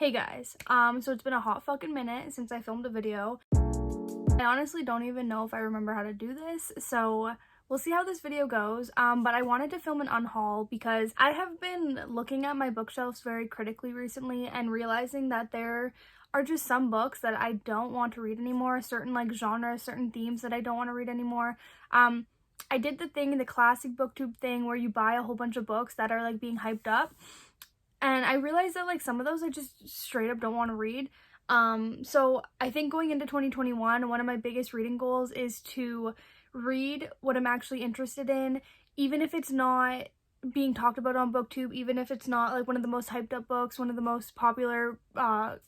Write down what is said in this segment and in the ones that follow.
Hey guys, so it's been a hot fucking minute since I filmed a video. I honestly don't even know if I remember how to do this, so we'll see how this video goes. But I wanted to film an unhaul because I have been looking at my bookshelves very critically recently and realizing that there are just some books that I don't want to read anymore, certain like genres, certain themes that I don't want to read anymore. I did the classic booktube thing where you buy a whole bunch of books that are like being hyped up. And I realized that like some of those I just straight up don't want to read. So I think going into 2021, one of my biggest reading goals is to read what I'm actually interested in, even if it's not being talked about on booktube, even if it's not like one of the most hyped up books, one of the most popular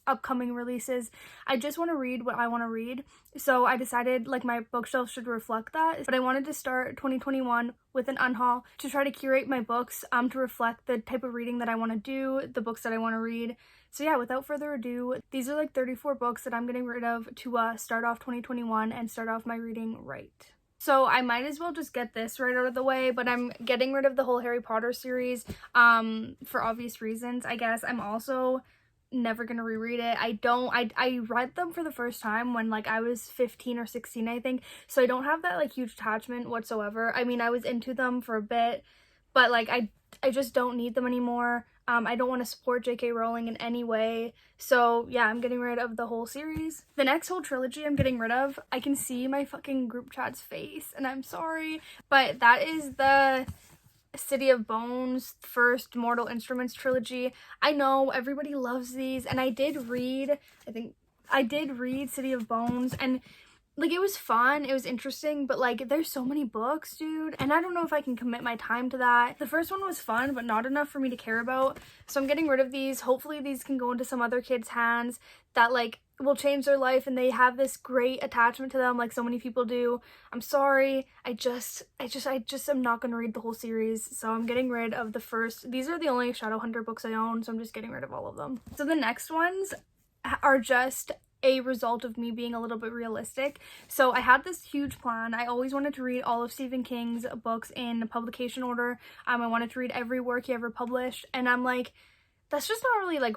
upcoming releases. I just want to read what I want to read. So I decided like my bookshelf should reflect that, but I wanted to start 2021 with an unhaul to try to curate my books to reflect the type of reading that I want to do, the books that I want to read. So yeah, without further ado, these are like 34 books that I'm getting rid of to start off 2021 and start off my reading right. So I might as well just get this right out of the way, but I'm getting rid of the whole Harry Potter series for obvious reasons, I guess. I'm also never gonna reread it. I read them for the first time when like I was 15 or 16, I think, so I don't have that like huge attachment whatsoever. I mean, I was into them for a bit, but like I just don't need them anymore. I don't want to support J.K. Rowling in any way. So yeah, I'm getting rid of the whole series. The next whole trilogy I'm getting rid of, I can see my fucking group chat's face and I'm sorry, but that is the City of Bones first Mortal Instruments trilogy. I know everybody loves these, and I did read City of Bones, and like it was fun, it was interesting, but like there's so many books, dude, and I don't know if I can commit my time to that. The first one was fun, but not enough for me to care about, so I'm getting rid of these. Hopefully these can go into some other kids' hands that like will change their life and they have this great attachment to them like so many people do. I'm sorry, I just am not gonna read the whole series, so I'm getting rid of the first. These are the only Shadowhunter books I own, so I'm just getting rid of all of them. So the next ones are just a result of me being a little bit realistic. So I had this huge plan. I always wanted to read all of Stephen King's books in publication order. I wanted to read every work he ever published, and I'm like, that's just not really like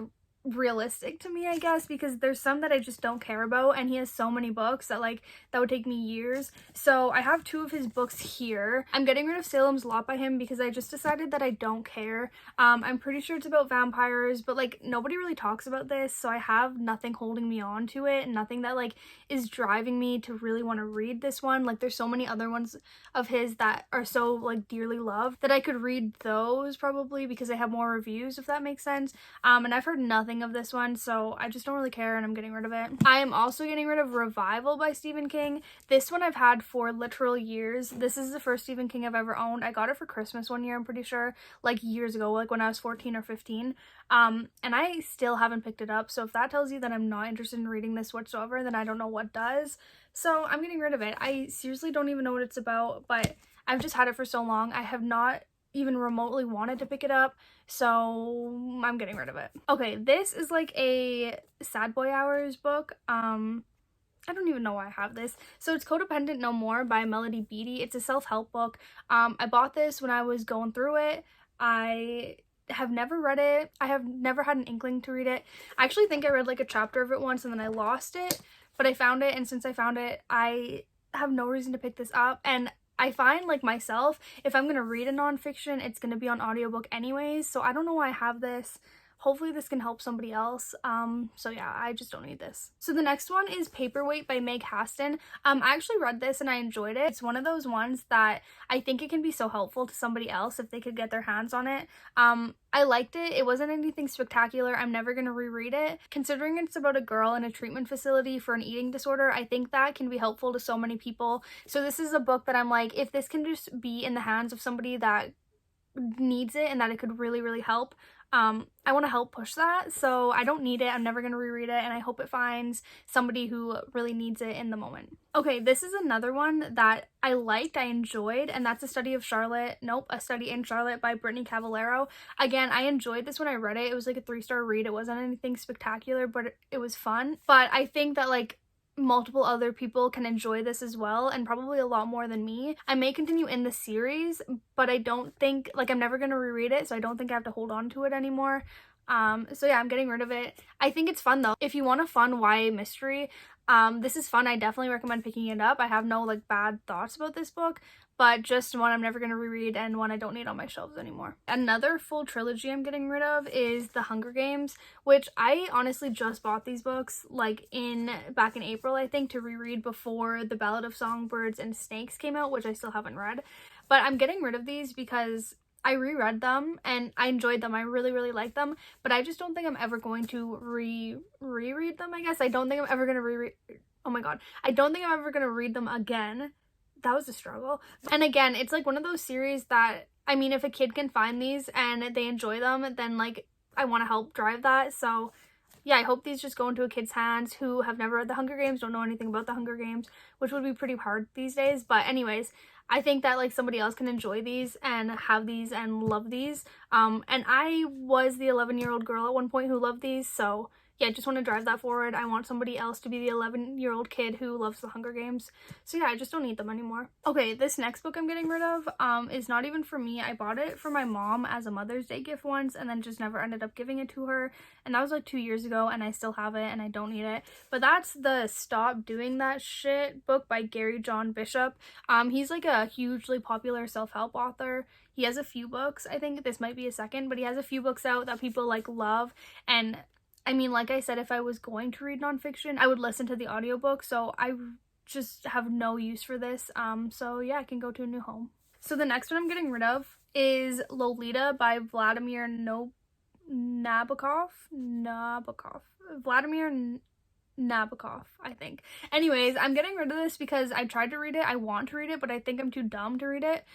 realistic to me, I guess, because there's some that I just don't care about, and he has so many books that like that would take me years. So I have two of his books here. I'm getting rid of Salem's Lot by him because I just decided that I don't care. I'm pretty sure it's about vampires, but like nobody really talks about this, so I have nothing holding me on to it, and nothing that like is driving me to really want to read this one. Like there's so many other ones of his that are so like dearly loved that I could read those probably because I have more reviews, if that makes sense. And I've heard nothing of this one, so I just don't really care, and I'm getting rid of it. I am also getting rid of Revival by Stephen King. This one I've had for literal years. This is the first Stephen King I've ever owned. I got it for Christmas one year, I'm pretty sure, like years ago, like when I was 14 or 15. And I still haven't picked it up, so if that tells you that I'm not interested in reading this whatsoever, then I don't know what does. So I'm getting rid of it. I seriously don't even know what it's about, but I've just had it for so long. I have not even remotely wanted to pick it up, so I'm getting rid of it. Okay, this is like a Sad Boy Hours book. I don't even know why I have this. So it's Codependent No More by Melody Beattie. It's a self-help book. I bought this when I was going through it. I have never read it. I have never had an inkling to read it. I actually think I read like a chapter of it once and then I lost it, but I found it, and since I found it, I have no reason to pick this up. And I find like myself, if I'm gonna read a nonfiction, it's gonna be on audiobook anyways, so I don't know why I have this. Hopefully this can help somebody else. So yeah, I just don't need this. So the next one is Paperweight by Meg Haston. I actually read this and I enjoyed it. It's one of those ones that I think it can be so helpful to somebody else if they could get their hands on it. I liked it. It wasn't anything spectacular. I'm never gonna reread it. Considering it's about a girl in a treatment facility for an eating disorder, I think that can be helpful to so many people. So this is a book that I'm like, if this can just be in the hands of somebody that needs it and that it could really, really help, I want to help push that. So I don't need it. I'm never going to reread it, and I hope it finds somebody who really needs it in the moment. Okay, this is another one that I liked, I enjoyed, and that's A Study in Charlotte by Brittany Cavallaro. Again, I enjoyed this when I read it. It was like a 3-star read. It wasn't anything spectacular, but it was fun. But I think that like multiple other people can enjoy this as well, and probably a lot more than me. I may continue in the series, but I don't think, like, I'm never gonna reread it, so I don't think I have to hold on to it anymore. So yeah, I'm getting rid of it. I think it's fun though. If you want a fun YA mystery, this is fun. I definitely recommend picking it up. I have no like bad thoughts about this book, but just one I'm never going to reread and one I don't need on my shelves anymore. Another full trilogy I'm getting rid of is The Hunger Games, which I honestly just bought these books like back in April, I think, to reread before The Ballad of Songbirds and Snakes came out, which I still haven't read. But I'm getting rid of these because I reread them and I enjoyed them. I really, really like them, but I just don't think I'm ever going to reread them, I guess. I don't think I'm ever going to oh my god. I don't think I'm ever going to read them again. That was a struggle. And again, it's like one of those series that, I mean, if a kid can find these and they enjoy them, then like I want to help drive that. So yeah, I hope these just go into a kid's hands who have never read The Hunger Games, don't know anything about The Hunger Games, which would be pretty hard these days. But anyways, I think that like somebody else can enjoy these and have these and love these. And I was the 11-year-old girl at one point who loved these, so yeah, I just want to drive that forward. I want somebody else to be the 11-year-old kid who loves The Hunger Games. So yeah, I just don't need them anymore. Okay, this next book I'm getting rid of is not even for me. I bought it for my mom as a Mother's Day gift once and then just never ended up giving it to her. And that was like 2 years ago and I still have it and I don't need it. But that's the Stop Doing That Shit book by Gary John Bishop. He's like a hugely popular self-help author. He has a few books. I think this might be a second, but he has a few books out that people like love. And I mean, like I said, if I was going to read nonfiction, I would listen to the audiobook, so I just have no use for this. So yeah, I can go to a new home. So the next one I'm getting rid of is Lolita by Vladimir Nabokov, I think. Anyways, I'm getting rid of this because I tried to read it. I want to read it, but I think I'm too dumb to read it.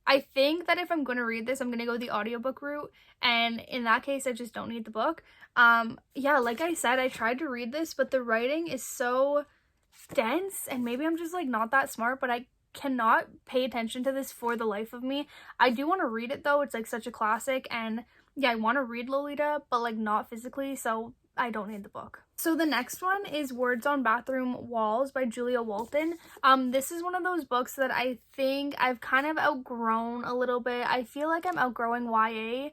I think that if I'm going to read this, I'm going to go the audiobook route, and in that case, I just don't need the book. Yeah, like I said, I tried to read this, but the writing is so dense, and maybe I'm just like not that smart, but I cannot pay attention to this for the life of me. I do want to read it though. It's like such a classic, and yeah, I want to read Lolita, but like not physically, so I don't need the book. So the next one is Words on Bathroom Walls by Julia Walton. This is one of those books that I think I've kind of outgrown a little bit. I feel like I'm outgrowing YA,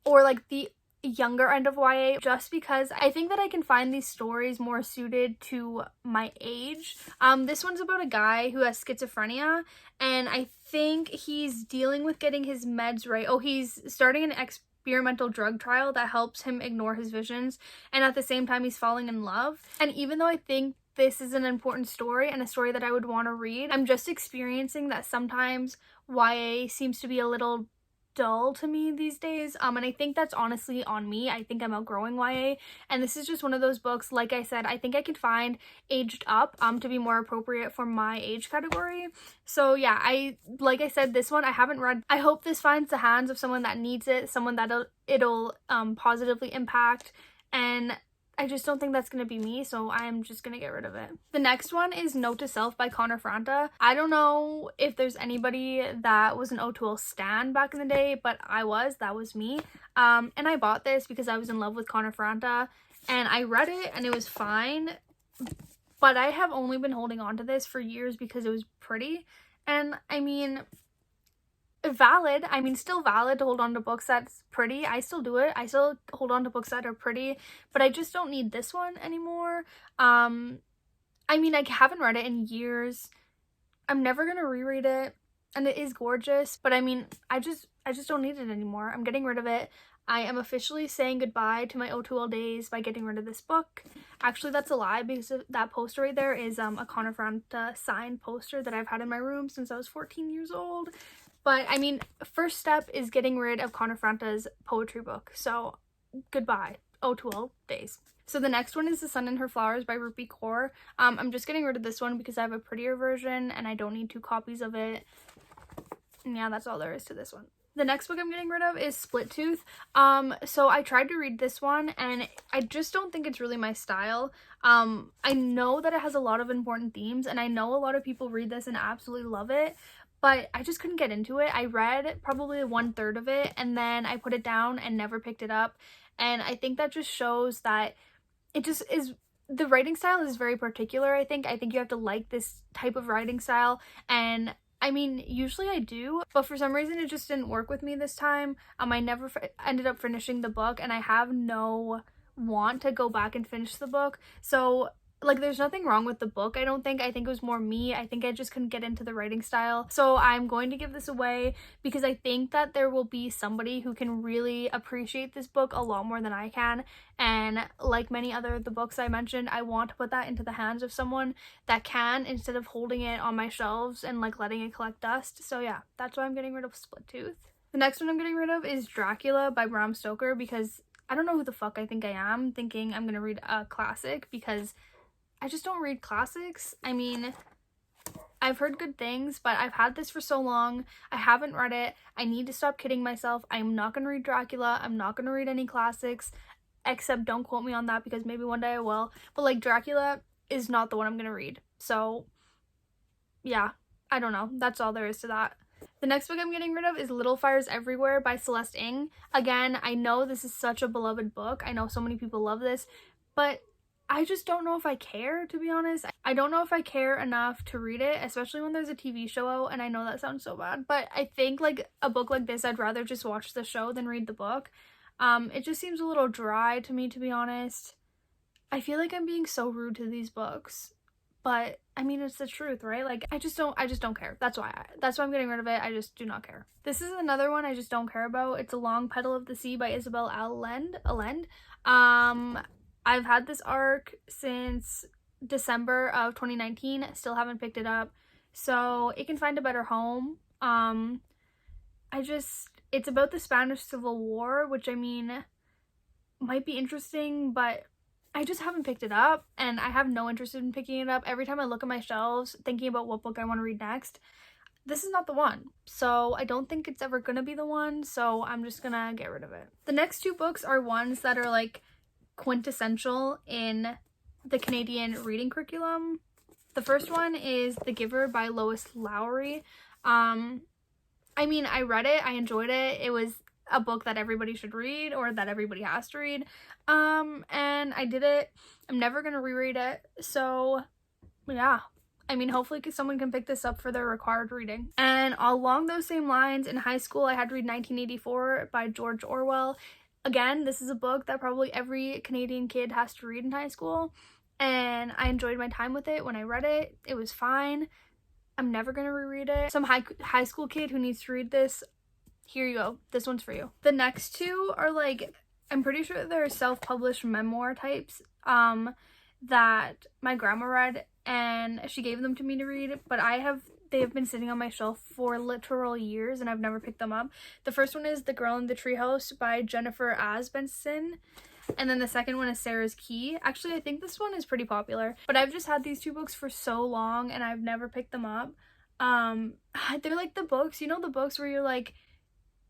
or like the younger end of YA, just because I think that I can find these stories more suited to my age. This one's about a guy who has schizophrenia, and I think he's dealing with getting his meds right. Oh, he's starting an experimental drug trial that helps him ignore his visions, and at the same time he's falling in love. And even though I think this is an important story and a story that I would want to read, I'm just experiencing that sometimes YA seems to be a little dull to me these days, and I think that's honestly on me. I think I'm outgrowing YA, and this is just one of those books, like I said, I think I can find aged up to be more appropriate for my age category. So yeah, like I said, this one I haven't read. I hope this finds the hands of someone that needs it, someone that it'll positively impact, and I just don't think that's going to be me, so I'm just going to get rid of it. The next one is Note to Self by Connor Franta. I don't know if there's anybody that was an O'Toole stan back in the day, but that was me. And I bought this because I was in love with Connor Franta, and I read it and it was fine, but I have only been holding on to this for years because it was pretty. And I mean, still valid to hold on to books that's pretty. I still do it. I still hold on to books that are pretty, but I just don't need this one anymore. I mean, I haven't read it in years. I'm never gonna reread it, and it is gorgeous, but I mean, I just don't need it anymore. I'm getting rid of it. I am officially saying goodbye to my O'Toole days by getting rid of this book. Actually, that's a lie, because that poster right there is a Connor Franta signed poster that I've had in my room since I was 14 years old. But I mean, first step is getting rid of Connor Franta's poetry book. So goodbye, O'Toole days. So the next one is The Sun and Her Flowers by Rupi Kaur. I'm just getting rid of this one because I have a prettier version and I don't need 2 copies of it. And yeah, that's all there is to this one. The next book I'm getting rid of is Split Tooth. So I tried to read this one and I just don't think it's really my style. I know that it has a lot of important themes and I know a lot of people read this and absolutely love it, but I just couldn't get into it. I read probably 1/3 of it and then I put it down and never picked it up. And I think that just shows that it just is, the writing style is very particular, I think. I think you have to like this type of writing style, and I mean, usually I do, but for some reason it just didn't work with me this time. I never ended up finishing the book, and I have no want to go back and finish the book. So like, there's nothing wrong with the book, I don't think. I think it was more me. I think I just couldn't get into the writing style. So I'm going to give this away because I think that there will be somebody who can really appreciate this book a lot more than I can. And like many other the books I mentioned, I want to put that into the hands of someone that can, instead of holding it on my shelves and like letting it collect dust. So yeah, that's why I'm getting rid of Split Tooth. The next one I'm getting rid of is Dracula by Bram Stoker, because I don't know who the fuck I think I am thinking I'm gonna read a classic, because I just don't read classics. I mean, I've heard good things, but I've had this for so long. I haven't read it. I need to stop kidding myself. I'm not going to read Dracula. I'm not going to read any classics, except don't quote me on that, because maybe one day I will. But like, Dracula is not the one I'm going to read. So yeah, I don't know. That's all there is to that. The next book I'm getting rid of is Little Fires Everywhere by Celeste Ng. Again, I know this is such a beloved book. I know so many people love this, but I just don't know if I care, to be honest. I don't know if I care enough to read it, especially when there's a TV show out, and I know that sounds so bad, but I think like a book like this, I'd rather just watch the show than read the book. It just seems a little dry to me, to be honest. I feel like I'm being so rude to these books, but I mean, it's the truth, right? Like, I just don't care. That's why I'm getting rid of it. I just do not care. This is another one I just don't care about. It's A Long Petal of the Sea by Isabel Allende. I've had this arc since December of 2019. Still haven't picked it up, so it can find a better home. It's about the Spanish Civil War, which, I mean, might be interesting, but I just haven't picked it up, and I have no interest in picking it up. Every time I look at my shelves thinking about what book I want to read next, this is not the one. So I don't think it's ever gonna be the one, so I'm just gonna get rid of it. The next two books are ones that are like quintessential in the Canadian reading curriculum. The first one is The Giver by Lois Lowry. I mean, I read it, I enjoyed it. It was a book that everybody should read, or that everybody has to read. And I did it. I'm never gonna reread it. So yeah, I mean, hopefully someone can pick this up for their required reading. And along those same lines, in high school, I had to read 1984 by George Orwell. Again, this is a book that probably every Canadian kid has to read in high school, and I enjoyed my time with it when I read it. It was fine. I'm never gonna reread it. Some high school kid who needs to read this, here you go. This one's for you. The next two are like, I'm pretty sure they're self-published memoir types that my grandma read, and she gave them to me to read, but they have been sitting on my shelf for literal years, and I've never picked them up. The first one is The Girl in the Treehouse by Jennifer Asbenson, and then the second one is Sarah's Key. Actually, I think this one is pretty popular, but I've just had these two books for so long, and I've never picked them up. They're like the books, you know, the books where you're like,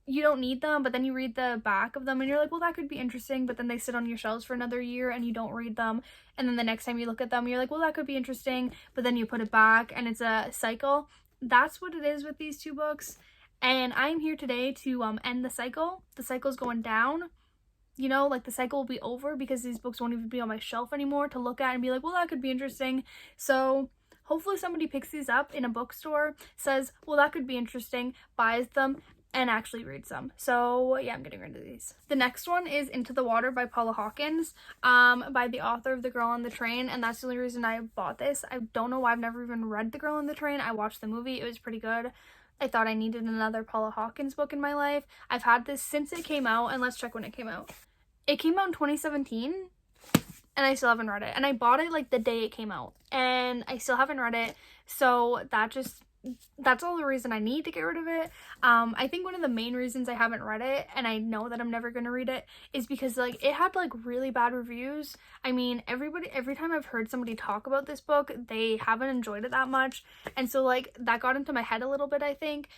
you don't need them, but then you read the back of them and you're like, well, that could be interesting, but then they sit on your shelves for another year and you don't read them, and then the next time you look at them you're like, well, that could be interesting, but then you put it back, and it's a cycle. That's what it is with these two books, and I'm here today to end the cycle. The cycle's going down, you know, like the cycle will be over because these books won't even be on my shelf anymore to look at and be like, well, that could be interesting. So hopefully somebody picks these up in a bookstore, says, well, that could be interesting, buys them, and actually read some. So yeah, I'm getting rid of these. The next one is Into the Water by Paula Hawkins, by the author of The Girl on the Train, and that's the only reason I bought this. I don't know why. I've never even read The Girl on the Train. I watched the movie. It was pretty good. I thought I needed another Paula Hawkins book in my life. I've had this since it came out, and let's check when it came out. It came out in 2017, and I still haven't read it. And I bought it like the day it came out, and I still haven't read it. So that's all the reason I need to get rid of it. I think one of the main reasons I haven't read it, and I know that I'm never gonna read it, is because like it had like really bad reviews. I mean, every time I've heard somebody talk about this book, they haven't enjoyed it that much, and so like that got into my head a little bit, I think,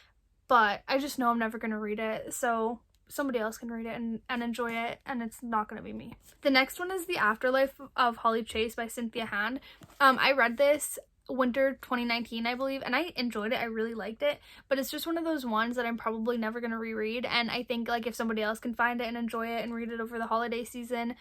but I just know I'm never gonna read it, so somebody else can read it and enjoy it, and it's not gonna be me. The next one is The Afterlife of Holly Chase by Cynthia Hand. I read this winter 2019, I believe, and I enjoyed it. I really liked it, but it's just one of those ones that I'm probably never gonna reread, and I think like if somebody else can find it and enjoy it and read it over the holiday season,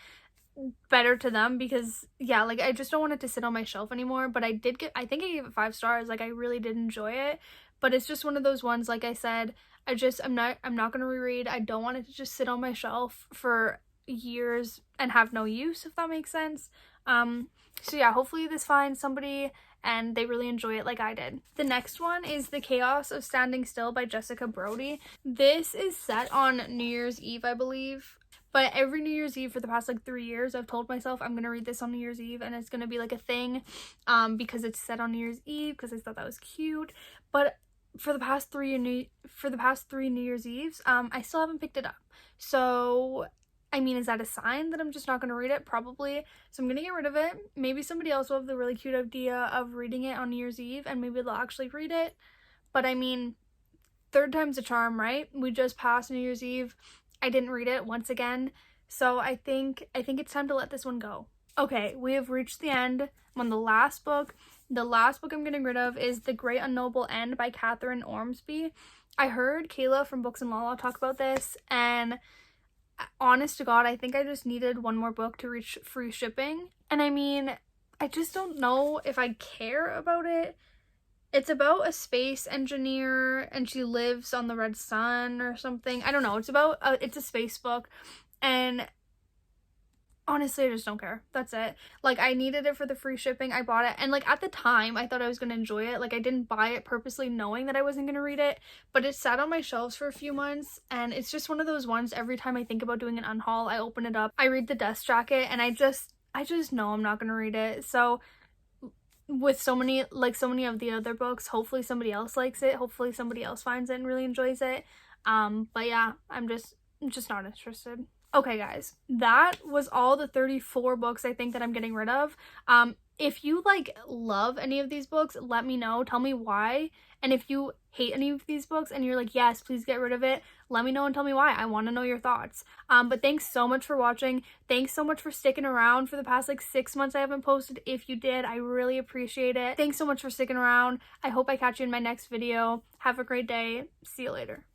better to them, because yeah, like I just don't want it to sit on my shelf anymore. But I think I gave it 5 stars. Like I really did enjoy it, but it's just one of those ones, like I said, I'm not gonna reread. I don't want it to just sit on my shelf for years and have no use, if that makes sense. So yeah, hopefully this finds somebody and they really enjoy it like I did. The next one is The Chaos of Standing Still by Jessica Brody. This is set on New Year's Eve, I believe. But every New Year's Eve for the past like 3 years, I've told myself I'm gonna read this on New Year's Eve, and it's gonna be like a thing, because it's set on New Year's Eve, because I thought that was cute. But for the past three New Year's Eves, I still haven't picked it up. So I mean, is that a sign that I'm just not gonna read it? Probably. So I'm gonna get rid of it. Maybe somebody else will have the really cute idea of reading it on New Year's Eve, and maybe they'll actually read it. But I mean, third time's a charm, right? We just passed New Year's Eve. I didn't read it once again, so I think it's time to let this one go. Okay, we have reached the end. I'm on the last book. The last book I'm getting rid of is The Great Unknowable End by Catherine Ormsby. I heard Kayla from Books and Lala talk about this, and honest to God, I think I just needed one more book to reach free shipping. And I mean, I just don't know if I care about it. It's about a space engineer and she lives on the red sun or something. I don't know. It's a space book, and honestly, I just don't care. That's it. Like, I needed it for the free shipping. I bought it, and like at the time I thought I was gonna enjoy it. Like, I didn't buy it purposely knowing that I wasn't gonna read it, but it sat on my shelves for a few months, and it's just one of those ones, every time I think about doing an unhaul, I open it up, I read the dust jacket, and I just know I'm not gonna read it. So with so many of the other books, hopefully somebody else likes it, hopefully somebody else finds it and really enjoys it. But yeah, I'm just not interested. Okay guys, that was all the 34 books I think that I'm getting rid of. If you like love any of these books, let me know, tell me why. And if you hate any of these books and you're like, yes, please get rid of it, let me know and tell me why. I want to know your thoughts. But thanks so much for watching. Thanks so much for sticking around for the past like 6 months I haven't posted. If you did, I really appreciate it. Thanks so much for sticking around. I hope I catch you in my next video. Have a great day. See you later.